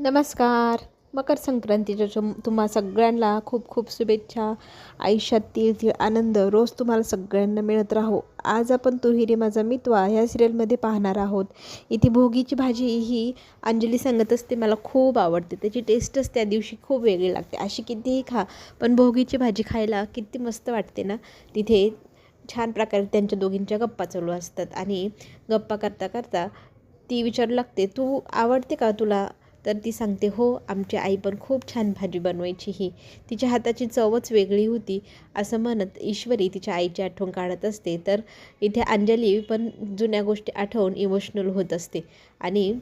नमस्कार. मकर संक्रांतीच्या तुम्हा सगळ्यांना खूप खूप शुभेच्छा. आयुष्यात तीळ तीळ आनंद रोज तुम्हाला सगळ्यांना मिळत राहो. आज आपण तू हिरे माझा मितवा ह्या सिरियलमध्ये पाहणार आहोत. इथे भोगीची भाजी ही अंजली सांगत असते मला खूप आवडते. त्याची टेस्टच त्या दिवशी खूप वेगळी लागते. अशी कितीही खा पण भोगीची भाजी खायला किती मस्त वाटते ना. तिथे छान प्रकारे त्यांच्या दोघींच्या गप्पा चालू असतात आणि गप्पा करता करता ती विचारू लागते, तू आवडते का तुला? तर ती सांगते, हो, आमची आई पण खूप छान भाजी बनवायची. ही तिच्या हाताची चवच वेगळी होती. असं म्हणत ईश्वरी तिच्या आईची आठवण काढत असते. तर इथे अंजली पण जुन्या गोष्टी आठवून इमोशनल होत असते. आणि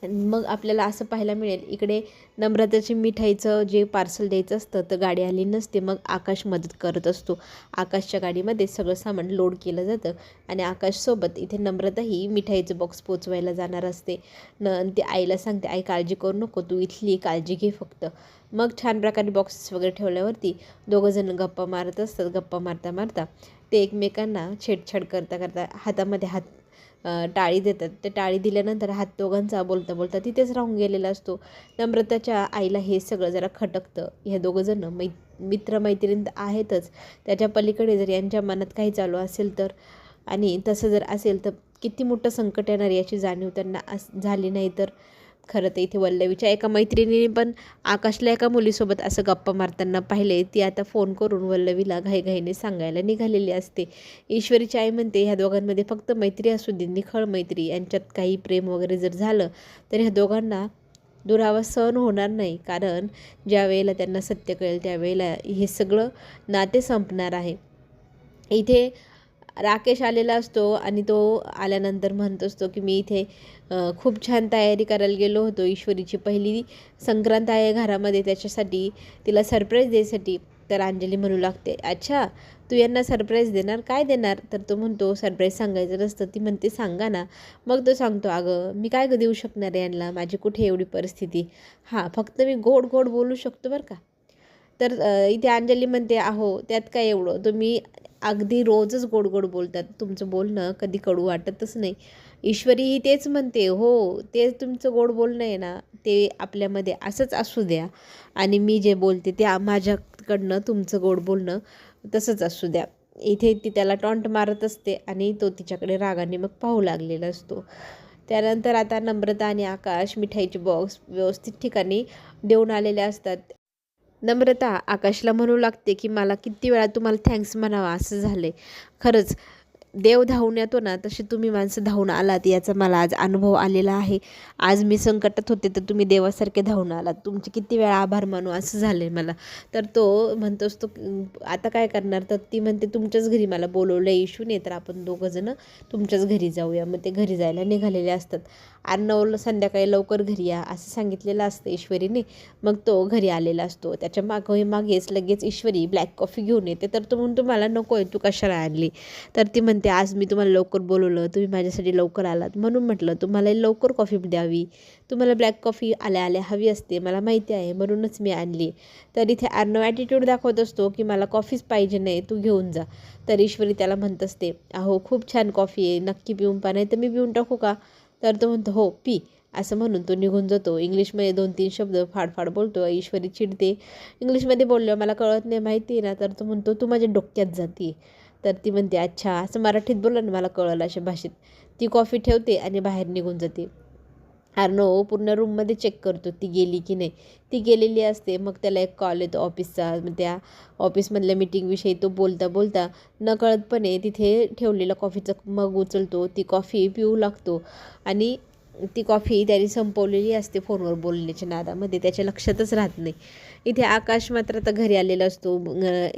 मग आपल्याला असं पाहायला मिळेल, इकडे नम्रताची मिठाईचं जे पार्सल द्यायचं असतं तर गाडी आली नसते. मग आकाश मदत करत असतो. आकाशच्या गाडीमध्ये सगळं सामान लोड केलं जातं आणि आकाशसोबत इथे नम्रताही मिठाईचं बॉक्स पोचवायला जाणार असते. ती आईला सांगते, आई काळजी करू नको, तू इथली काळजी घे फक्त. मग छान प्रकारे बॉक्सेस वगैरे ठेवल्यावरती दोघंजण गप्पा मारत असतात. गप्पा मारता मारता ते एकमेकांना छेडछाड करता करता हातामध्ये हात टाळी देतात. ते टाळी दिल्यानंतर हात दोघांचा बोलता बोलता तिथेच राहून गेलेला असतो. नम्रताच्या आईला हे सगळं जरा खटकतं. हे दोघंजणं मित्रमैत्रीण आहेतच, त्याच्या पलीकडे जर यांच्या मनात काही चालू असेल तर, आणि तसं जर असेल तर किती मोठं संकट येणार याची जाणीव त्यांना झाली नाही तर. खरं तर इथे वल्लवीच्या एका मैत्रिणीने पण आकाशला एका मुलीसोबत असं गप्पा मारताना पाहिले. ती आता फोन करून वल्लवीला घाईघाईने सांगायला निघालेली असते. ईश्वरीची आई म्हणते, ह्या दोघांमध्ये फक्त मैत्री असू दे, निखळ मैत्री, यांच्यात काही प्रेम वगैरे जर झालं तर ह्या दोघांना दुरावा सहन होणार नाही. कारण ज्या वेळेला त्यांना सत्य कळेल त्यावेळेला हे सगळं नाते संपणार आहे. इथे राकेश आलेला असतो आणि तो आल्यानंतर म्हणत असतो की मी इथे खूप छान तयारी करायला गेलो होतो. ईश्वरीची पहिली संक्रांत आहे घरामध्ये, त्याच्यासाठी तिला सरप्राईज द्यायसाठी. तर अंजली म्हणू लागते, अच्छा, तू यांना सरप्राईज देणार? काय देणार? तर तो म्हणतो, सरप्राईज सांगायचं नसतं. ती म्हणते, सांगा ना. मग तो सांगतो, अगं मी काय देऊ शकणार आहे यांना, माझी कुठे एवढी परिस्थिती. हां, फक्त मी गोड गोड बोलू शकतो बरं का. तर इथे अंजली म्हणते, अहो त्यात काय एवढं, तुम्ही अगदी रोजच गोड गोड बोलतात, तुमचं बोलणं कधी कडू वाटतच नाही. ईश्वरी ही तेच म्हणते, हो, ते तुमचं गोड बोलणं आहे ना, ते आपल्यामध्ये असंच असू द्या आणि मी जे बोलते ते माझ्याकडनं तुमचं गोड बोलणं तसंच असू द्या. इथे ती त्याला टॉन्ट मारत असते आणि तो तिच्याकडे रागाने मग पाहू लागलेला असतो. त्यानंतर आता नम्रता आणि आकाश मिठाईचे बॉक्स व्यवस्थित ठिकाणी देऊन आलेले असतात. नम्रता आकाशला म्हणू लागते की मला किती वेळा तुम्हाला थँक्स म्हणावा असं झालं. खरंच देव धावून येतो ना, तसे तुम्ही माणसं धावून आलात, याचा मला आज अनुभव आलेला आहे. आज मी संकटात होते तर तुम्ही देवासारखे धावून आलात. तुमचे किती वेळा आभार मानू असं झालं आहे मला. तर तो म्हणतो असतो, आता काय करणार? तर ती म्हणते, तुमच्याच घरी मला बोलवलं आहे इशूने, तर आपण दोघंजणं तुमच्याच घरी जाऊया. मग ते घरी जायला निघालेले असतात. अर्णवला संध्याकाळी लवकर घरी या असं सांगितलेलं असतं ईश्वरीने. मग तो घरी आलेला असतो. त्याच्या मागेच लगेच ईश्वरी ब्लॅक कॉफी घेऊन येते. तर तो म्हणतो, मला नको आहे, तू कशाला आणली? तर ती म्हणते, आज मी तुम्हाला लवकर बोलवलं, तुम्ही माझ्यासाठी लवकर आलात म्हणून म्हटलं तुम्हाला लवकर कॉफी द्यावी. तुम्हाला ब्लॅक कॉफी आल्या आल्या हवी असते, मला माहिती आहे, म्हणूनच मी आणली. तर इथे अर्णव ॲटिट्यूड दाखवत असतो की मला कॉफीच पाहिजे नाही, तू घेऊन जा. तर ईश्वरी त्याला म्हणत असते, अहो खूप छान कॉफी आहे, नक्की पिऊन पा, नाही तर मी पिऊन टाकू का? तर तो म्हणतो, हो पी, असं म्हणून तो निघून जातो. इंग्लिशमध्ये 2-3 शब्द फाडफाड बोलतो. ईश्वरी चिडते, इंग्लिशमध्ये बोललो मला कळत नाही माहिती आहे ना. तर तो म्हणतो, तू माझ्या डोक्यात जाते. तर ती म्हणते, अच्छा, असं मराठीत बोललं ना, मला कळलं अशा भाषेत. ती कॉफी ठेवते आणि बाहेर निघून जाते. अर्णव पूर्ण रूममध्ये चेक करतो ती गेली की नाही. ती गेलेली असते. मग त्याला एक कॉल येतो ऑफिसचा. मग त्या ऑफिसमधल्या मीटिंगविषयी तो बोलता बोलता नकळतपणे तिथे ठेवलेला कॉफीचा मग उचलतो. ती कॉफी पिऊ लागतो आणि ती कॉफी त्याने संपवलेली असते फोनवर बोलण्याच्या नादामध्ये, त्याच्या लक्षातच राहत नाही. इथे आकाश मात्र आता घरी आलेला असतो.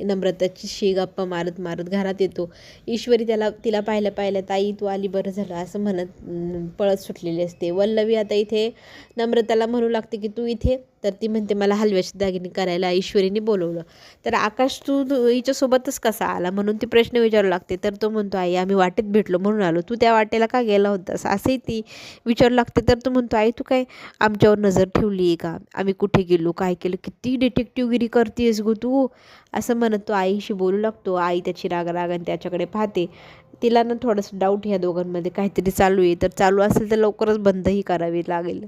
नम्रताची गप्पा मारत मारत घरात येतो. ईश्वरी तिला पाहिलं, ताई तू आली, बरं झालं, असं म्हणत पळत सुटलेली असते. वल्लवी आता इथे नम्रताला म्हणू लागते की तू इथे. तर ती म्हणते, मला हलव्याची दागिने करायला ईश्वरीने बोलवलं. तर आकाश तू हिच्यासोबतच कसा आला म्हणून ती प्रश्न विचारू लागते. तर तो म्हणतो, आई आम्ही वाटेत भेटलो म्हणून आलो, तू त्या वाटेला का गेला होतास असंही ती विचारू लागते. तर तो म्हणतो, आई तू काय आमच्यावर नजर ठेवली आहे का? आम्ही कुठे गेलो, काय केलं, किती डिटेक्टिव्हगिरी करतेस गो तू, असं म्हणत तो आईशी बोलू लागतो. आई त्याची रागाने त्याच्याकडे पाहते. तिला ना थोडंसं डाऊट ह्या दोघांमध्ये काहीतरी चालू आहे. तर चालू असेल तर लवकरच बंदही करावी लागेल.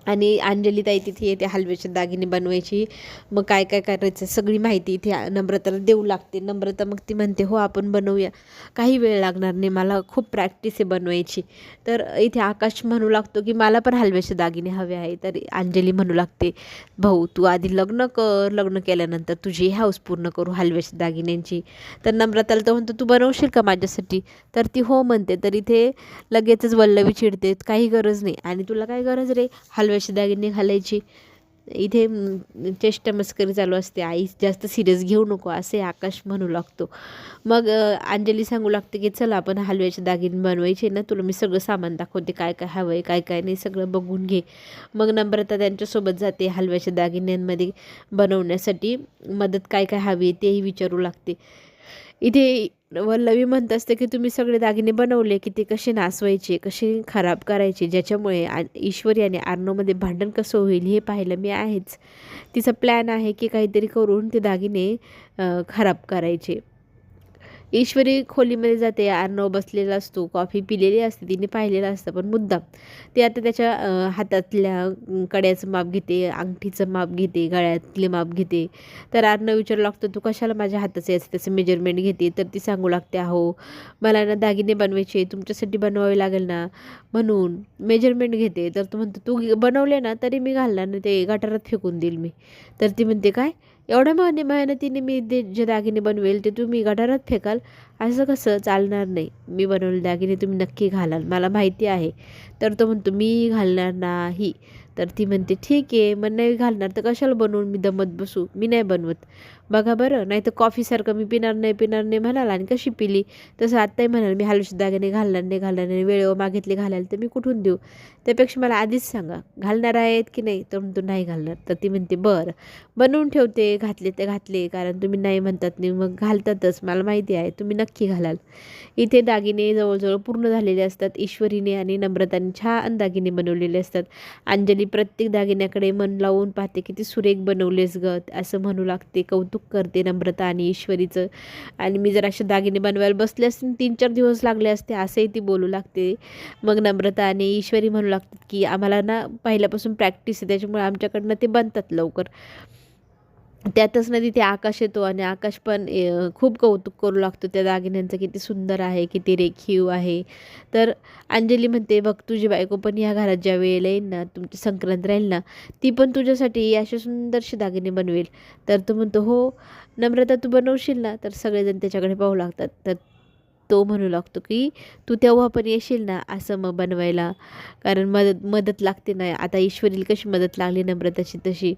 आणि अंजली ताई तिथे येते हलव्याचे दागिने बनवायची. मग काय काय करायचं सगळी माहिती इथे नम्रताला देऊ लागते. नम्रता मग ती म्हणते हो आपण बनवूया, काही वेळ लागणार नाही, मला खूप प्रॅक्टिस आहे बनवायची. तर इथे आकाश म्हणू लागतो की मला पण हलव्याचे दागिने हवे आहे. तर अंजली म्हणू लागते भाऊ तू आधी लग्न कर, लग्न केल्यानंतर तुझी हौस पूर्ण करू हलव्याच्या दागिन्यांची. तर नम्रताला तो म्हणतो तू बनवशील का माझ्यासाठी? तर ती हो म्हणते. तर इथे लगेचच वल्लवी चिडते काही गरज नाही, आणि तुला काय गरज रे हलव्याची दागिने घालायची? इथे चेष्टा मस्करी चालू असते. आई जास्त सिरियस घेऊ नको असे आकाश म्हणू लागतो. मग अंजली सांगू लागते की चला आपण हलव्याचे दागिने बनवायचे ना, तुला मी सगळं सामान दाखवते, काय काय हवं आहे काय काय नाही सगळं बघून घे. मग नम्रता त्यांच्यासोबत जाते हलव्याच्या दागिन्यांमध्ये बनवण्यासाठी. मदत काय काय हवी तेही विचारू लागते. इथे वल्लवी म्हणत असते की तुम्ही सगळे दागिने बनवले की ते कसे नासवायचे, कसे खराब करायचे, ज्याच्यामुळे ईश्वरी आणि आर्नवमध्ये भांडण कसं होईल हे पाहिलं मी आहेच. तिचा प्लॅन आहे की काहीतरी करून ते दागिने खराब करायचे. ईश्वरी खोलीमध्ये जाते. आर्नव बसलेला असतो, कॉफी पिलेली असते, तिने पाहिलेलं असतं पण मुद्दाम ते आता त्याच्या हातातल्या कड्याचं माप घेते, अंगठीचं माप घेते, गळ्यातले माप घेते. तर आर्नव विचारू लागतो तू कशाला माझ्या हाताचं याचं त्याचं मेजरमेंट घेते? तर ती सांगू लागते अहो मला ना दागिने बनवायचे, तुमच्यासाठी बनवावे लागेल ना म्हणून मेजरमेंट घेते. तर तू म्हणतो तू बनवले ना तरी मी घालणार नाही, ते गटारात फेकून देईल मी. तर ती म्हणते काय एवढ्या मेहनतीने मी जे दागिने बनवेल ते तुम्ही गटारात फेकाल? असं कसं चालणार नाही, मी बनवलेले दागिने तुम्ही नक्की घालाल, मला माहिती आहे. तर तो म्हणतो मी घालणार नाही. तर ती म्हणते ठीक आहे मग नाही घालणार तर कशाला बनवून मी दमत बसू, मी नाही बनवत. बघा बरं, नाही तर कॉफीसारखं मी पिणार नाही म्हणाल आणि कशी पिली. तसं आत्ताही म्हणाल मी हलव्याचे दागिने घालणार नाही, वेळेवर मागितले घालाल तर मी कुठून देऊ? त्यापेक्षा मला आधीच सांगा घालणार आहेत की नाही. तर म्हणतो नाही घालणार. तर ती म्हणते बरं बनवून ठेवते, घातले ते घातले, कारण तुम्ही नाही म्हणतात नाही मग घालतातच, मला माहिती आहे तुम्ही नक्की घालाल. इथे दागिने जवळजवळ पूर्ण झालेले असतात. ईश्वरीने आणि नम्रताने छान दागिने बनवलेले असतात. अंजली प्रत्येक दागिन्याकडे मन लावून पाहते, किती सुरेख बनवलेस ग असं म्हणू लागते, कौतुक करते नम्रता आणि ईश्वरीचं. आणि मी जर असे दागिने बनवायला बसले असते 3-4 दिवस लागले असते असंही ती बोलू लागते. मग नम्रता आणि ईश्वरी म्हणू लागतात की आम्हाला ना पहिल्यापासून प्रॅक्टिस आहे त्याच्यामुळे आमच्याकडनं ते बनतात लवकर. त्यातच ना तिथे आकाश येतो आणि आकाश पण खूप कौतुक करू लागतो त्या दागिन्यांचं, किती सुंदर आहे, किती रेखीव आहे. तर अंजली म्हणते बघ तुझी बायको पण ह्या घरात ज्या वेळेला येईल ना, तुमची संक्रांत राहील ना, ती पण तुझ्यासाठी असे सुंदरसे दागिने बनवेल. तर तो म्हणतो हो नम्रता तू बनवशील ना? तर सगळेजण त्याच्याकडे पाहू लागतात. तर तो म्हणू लागतो की तू तेव्हा पण येशील ना असं मग बनवायला, कारण मदत लागते ना. आता ईश्वरीला कशी मदत लागली नम्रताची तशी.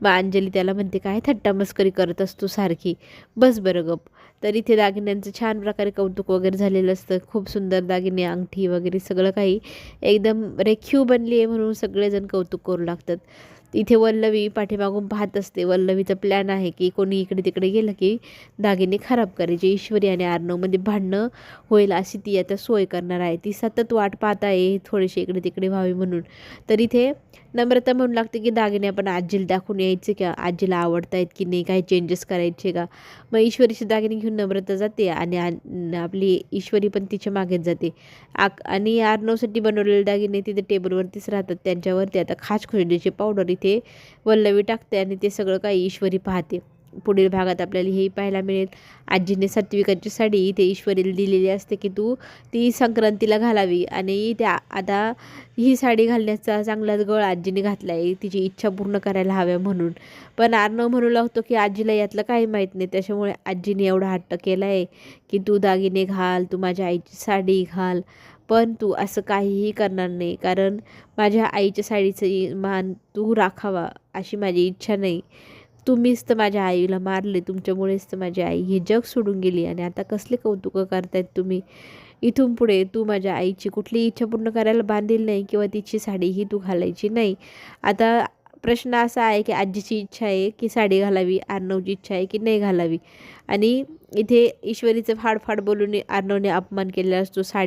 मग अंजली त्याला म्हणते काय थट्टा मस्करी करत असतो सारखी, बस बरं गप. तर इथे दागिन्यांचं छान प्रकारे कौतुक वगैरे झालेलं असतं. खूप सुंदर दागिने, अंगठी वगैरे सगळं काही एकदम रेखीव बनली आहे म्हणून सगळेजण कौतुक करू लागतात. इथे वल्लवी पाठीमागून पाहत असते. वल्लवीचा प्लॅन आहे की कोणी इकडे तिकडे गेलं की दागिने खराब करायचे. ईश्वरी आणि आर्नवमध्ये भांडणं होईल अशी ती आता सोय करणार आहे. ती सतत वाट पाहत आहे थोडेसे इकडे तिकडे व्हावे म्हणून. तर इथे नम्रता म्हणू लागते की दागिने आपण आजीला दाखवून यायचे का, आजीला आवडतायत की नाही, काही चेंजेस करायचे का. मग ईश्वरीचे दागिने घेऊन नम्रता जाते आणि आपली ईश्वरी पण तिच्या मागेच जाते. आणि आर्नवसाठी बनवलेले दागिने तिथे टेबलवरतीच राहतात. त्यांच्यावरती आता खासखुशीची पावडर इथे वल्लवी टाकते आणि ते सगळं काही ईश्वरी पाहते. पुढील भागात आपल्याला हे पाहायला मिळेल. आजीने सात्विकाची साडी इथे ईश्वरीला दिलेली असते की तू ती संक्रांतीला घालावी, आणि त्या आता ही साडी घालण्याचा चांगलाच गळ आजीने घातला आहे तिची इच्छा पूर्ण करायला हव्या म्हणून. पण आर्नव म्हणू लागतो की आजीला यातलं काही माहीत नाही, त्याच्यामुळे आजीने एवढा हट्ट केला आहे की तू दागिने घाल, तू माझ्या आईची साडी घाल. पण तू असं काहीही करणार नाही, कारण माझ्या आईच्या साडीचं मान तू राखावा अशी माझी इच्छा नाही. तुम्हीच तर माझ्या आईला मारले, तुमच्यामुळेच तर माझी आई हे जग सोडून गेली, आणि आता कसले कौतुकं करतायत तुम्ही. इथून पुढे तू माझ्या आईची कुठली इच्छा पूर्ण करायला बांधील नाही किंवा तिची साडीही तू घालायची नाही. आता प्रश्न असा आहे की आजीची इच्छा आहे की साडी घालावी, आर्नवची इच्छा आहे की नाही घालावी. आणि इथे ईश्वरीचं फाडफाड बोलून आर्नवने अपमान केलेला असतो. साडी